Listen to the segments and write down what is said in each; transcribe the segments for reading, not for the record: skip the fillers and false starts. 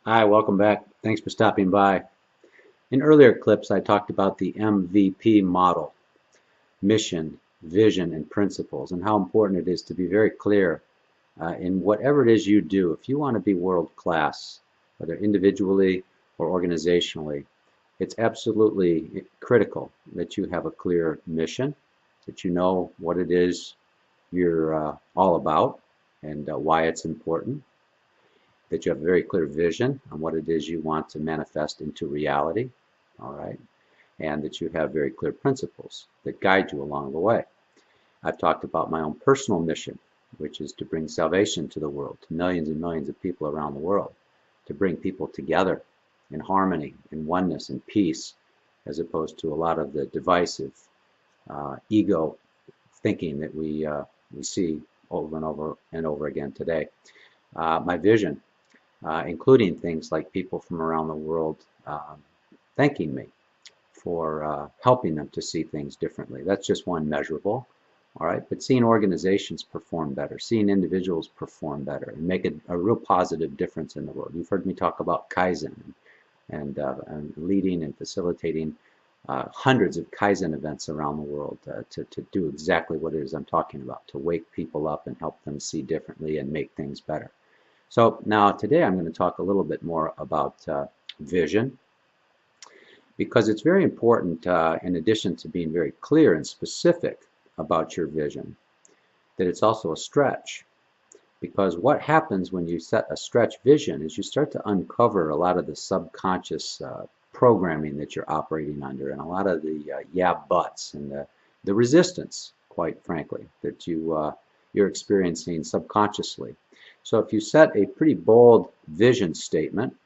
Hi, welcome back. Thanks for stopping by. In earlier clips, I talked about the MVP model, mission, vision, and principles, and how important it is to be very clear in whatever it is you do. If you want to be world class, whether individually or organizationally, it's absolutely critical that you have a clear mission, that you know what it is you're all about and why it's important, that you have a very clear vision on what it is you want to manifest into reality, all right, and that you have very clear principles that guide you along the way. I've talked about my own personal mission, which is to bring salvation to the world, to millions and millions of people around the world, to bring people together in harmony, in oneness, in peace, as opposed to a lot of the divisive ego thinking that we see over and over again today. My vision, including things like people from around the world thanking me for helping them to see things differently. That's just one measurable, all right? But seeing organizations perform better, seeing individuals perform better, and make a real positive difference in the world. You've heard me talk about Kaizen and leading and facilitating hundreds of Kaizen events around the world to do exactly what it is I'm talking about, to wake people up and help them see differently and make things better. So now today I'm going to talk a little bit more about vision, because it's very important, in addition to being very clear and specific about your vision, that it's also a stretch. Because what happens when you set a stretch vision is you start to uncover a lot of the subconscious programming that you're operating under, and a lot of the yeah buts and the resistance, quite frankly, that you're experiencing subconsciously. So if you set a pretty bold vision statement,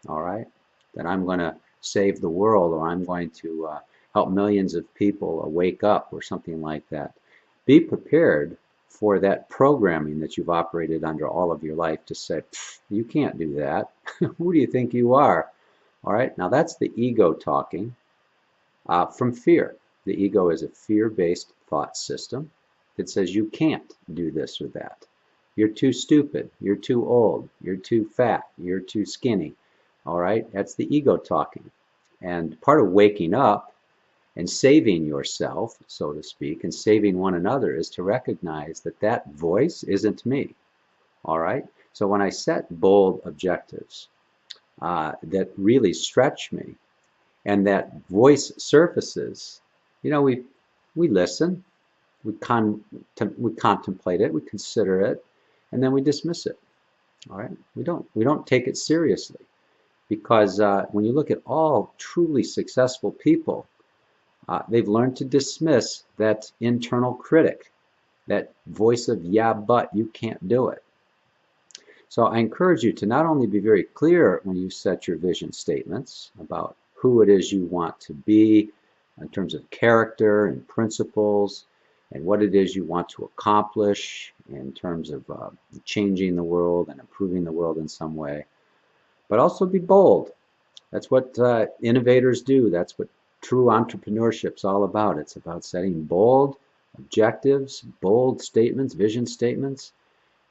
all right, that I'm going to save the world, or I'm going to help millions of people wake up, or something like that, be prepared for that programming that you've operated under all of your life to say, you can't do that. Who do you think you are? All right, now that's the ego talking from fear. The ego is a fear-based thought system that says you can't do this or that. You're too stupid. You're too old. You're too fat. You're too skinny. All right, that's the ego talking. And part of waking up and saving yourself, so to speak, and saving one another is to recognize that that voice isn't me. All right, so when I set bold objectives that really stretch me, and that voice surfaces, we listen, we contemplate it, we consider it, and then we dismiss it. All right, we don't take it seriously, because when you look at all truly successful people, they've learned to dismiss that internal critic, that voice of yeah, but you can't do it. So I encourage you to not only be very clear when you set your vision statements about who it is you want to be in terms of character and principles, and what it is you want to accomplish in terms of changing the world and improving the world in some way, but also be bold. That's what innovators do. That's what true entrepreneurship's all about. It's about setting bold objectives, bold statements, vision statements,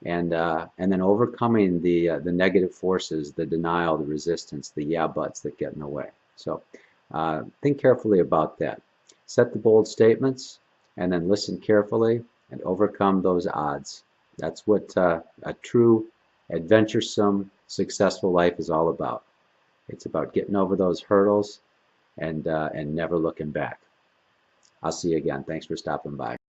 and then overcoming the negative forces, the denial, the resistance, the yeah buts that get in the way. So think carefully about that. Set the bold statements, and then listen carefully and overcome those odds. That's what a true, adventuresome, successful life is all about. It's about getting over those hurdles and never looking back. I'll see you again. Thanks for stopping by.